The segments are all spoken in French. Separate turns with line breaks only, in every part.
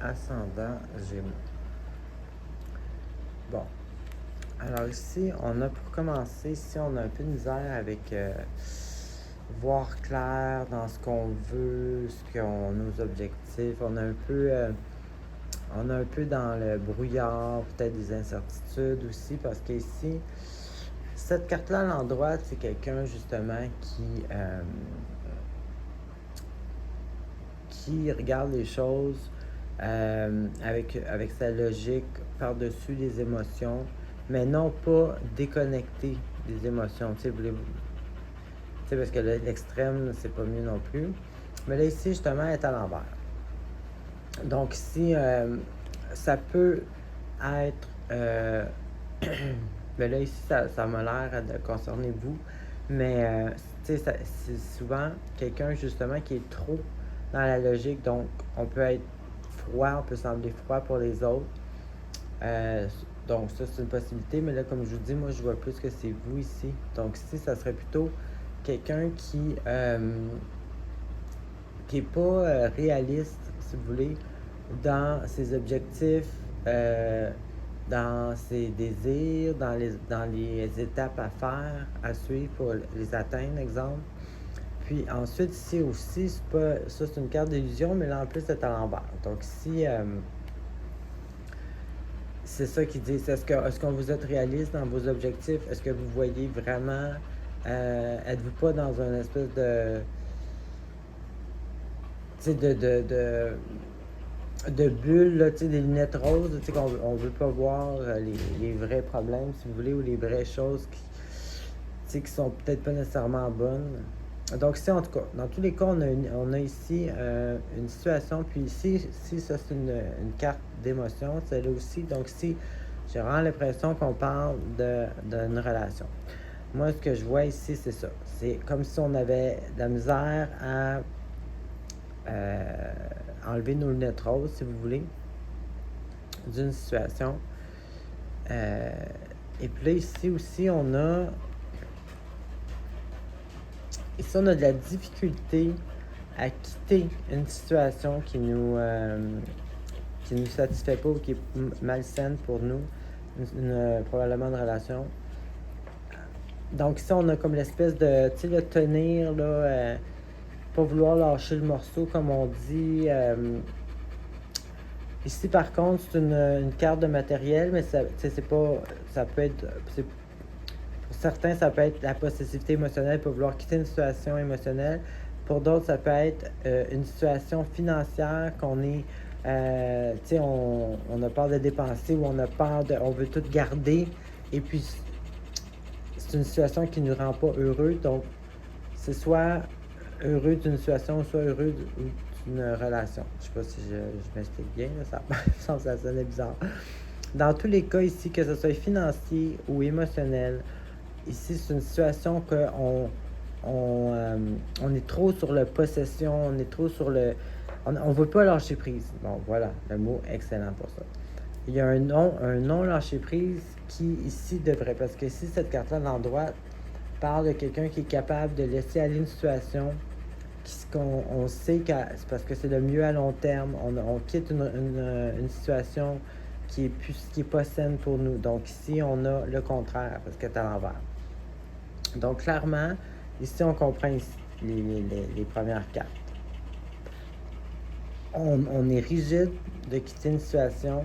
ascendant Gémeaux. Bon. Alors ici, on a pour commencer, ici on a un peu de misère avec voir clair dans ce qu'on veut, nos objectifs. On a un peu dans le brouillard, peut-être des incertitudes aussi, parce qu'ici, cette carte-là à l'endroit, c'est quelqu'un justement qui regarde les choses avec sa logique par-dessus les émotions, mais non pas déconnecté des émotions. Tu sais, parce que l'extrême, c'est pas mieux non plus. Mais là, ici, justement, elle est à l'envers. Donc, ici, ça peut être... mais là, ici, ça m'a l'air de concerner vous. Mais, tu sais, c'est souvent quelqu'un, justement, qui est trop dans la logique. Donc, on peut être froid, on peut sembler froid pour les autres. Donc, ça, c'est une possibilité. Mais là, comme je vous dis, moi, je vois plus que c'est vous ici. Donc, ici, ça serait plutôt quelqu'un qui est pas réaliste, si vous voulez, dans ses objectifs, dans ses désirs, dans les étapes à faire, à suivre pour les atteindre, exemple. Puis ensuite, ici aussi, c'est une carte d'illusion, mais là, en plus, c'est à l'envers. Donc ici, c'est ça qu'ils disent. Est-ce qu'on vous êtes réaliste dans vos objectifs? Est-ce que vous voyez vraiment... êtes-vous pas dans une espèce de... Tu sais, de bulles, là, tu sais, des lunettes roses, tu sais, qu'on veut pas voir les vrais problèmes, si vous voulez, ou les vraies choses qui sont peut-être pas nécessairement bonnes. Donc ici, en tout cas, dans tous les cas, on a ici une situation, puis ici, ça c'est une carte d'émotion, celle-là aussi. Donc ici, j'ai vraiment l'impression qu'on parle d'une relation. Moi, ce que je vois ici, c'est ça. C'est comme si on avait de la misère à enlever nos lunettes roses, si vous voulez, d'une situation. Et puis là, ici aussi, on a de la difficulté à quitter une situation qui nous satisfait pas ou qui est malsaine pour nous, probablement une relation. Donc ici, on a comme l'espèce de, tu sais, le tenir, là, pas vouloir lâcher le morceau, comme on dit. Ici, par contre, c'est une carte de matériel, mais ça, c'est pas, ça peut être, pour certains, ça peut être la possessivité émotionnelle, pour vouloir quitter une situation émotionnelle. Pour d'autres, ça peut être une situation financière qu'on est, tu sais, on a peur de dépenser ou on a peur on veut tout garder. Et puis, c'est une situation qui ne nous rend pas heureux. Donc, c'est soit heureux d'une situation, soit heureux d'une relation. Je sais pas si je m'explique bien, là, ça sonne bizarre. Dans tous les cas ici, que ce soit financier ou émotionnel, ici, c'est une situation qu'on on est trop sur la possession, on est trop sur le... On ne veut pas lâcher prise. Bon, voilà, le mot excellent pour ça. Il y a un non-lâcher prise qui, ici, devrait... Parce que ici, cette carte-là, à l'endroit, parle de quelqu'un qui est capable de laisser aller une situation on sait que c'est parce que c'est le mieux à long terme. On quitte une situation qui est pas saine pour nous. Donc ici, on a le contraire, parce que c'est à l'envers. Donc clairement, ici, on comprend ici, les premières cartes. On est rigide de quitter une situation,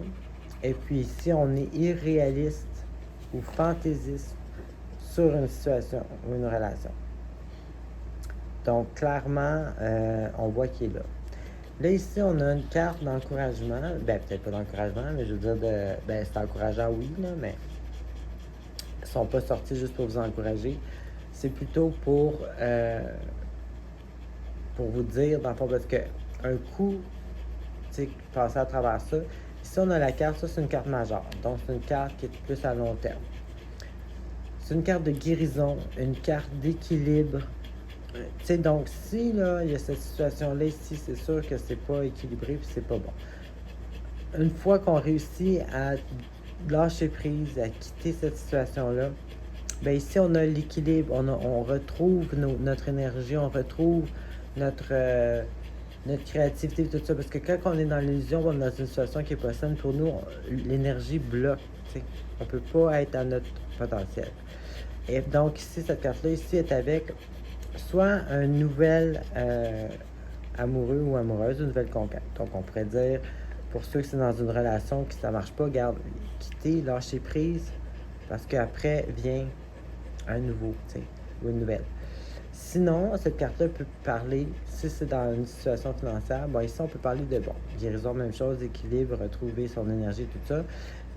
et puis ici, on est irréaliste ou fantaisiste sur une situation ou une relation. Donc, clairement, on voit qu'il est là. Là, ici, on a une carte d'encouragement. Ben, peut-être pas d'encouragement, mais je veux dire c'est encourageant, oui, là, mais ils ne sont pas sortis juste pour vous encourager. C'est plutôt pour vous dire, dans le fond, parce qu'un coup, tu sais, passer à travers ça. Ici, on a la carte, ça, c'est une carte majeure. Donc, c'est une carte qui est plus à long terme. C'est une carte de guérison, une carte d'équilibre. Tu sais, donc si là, il y a cette situation-là ici, c'est sûr que c'est pas équilibré puis c'est pas bon. Une fois qu'on réussit à lâcher prise, à quitter cette situation-là, ben ici on a l'équilibre, on retrouve notre énergie, on retrouve notre notre créativité, tout ça. Parce que quand on est dans l'illusion, on est dans une situation qui est pas saine, pour nous, l'énergie bloque. T'sais. On peut pas être à notre potentiel. Et donc ici, cette carte-là, ici, est avec soit un nouvel amoureux ou amoureuse, une nouvelle conquête. Donc on pourrait dire, pour ceux qui sont dans une relation qui ça marche pas, garde, quitter, lâcher prise, parce qu'après vient un nouveau, ou une nouvelle. Sinon, cette carte-là peut parler, si c'est dans une situation financière, bon, ici on peut parler de, bon, guérison, même chose, équilibre, retrouver son énergie, tout ça.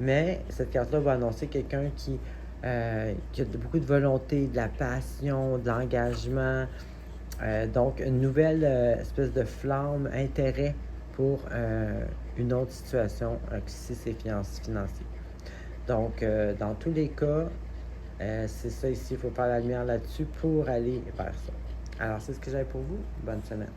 Mais cette carte-là va annoncer quelqu'un qui a beaucoup de volonté, de la passion, de l'engagement. Donc, une nouvelle espèce de flamme, intérêt pour une autre situation, si c'est financier. Donc, dans tous les cas, c'est ça ici, il faut faire la lumière là-dessus pour aller vers ça. Alors, c'est ce que j'avais pour vous. Bonne semaine.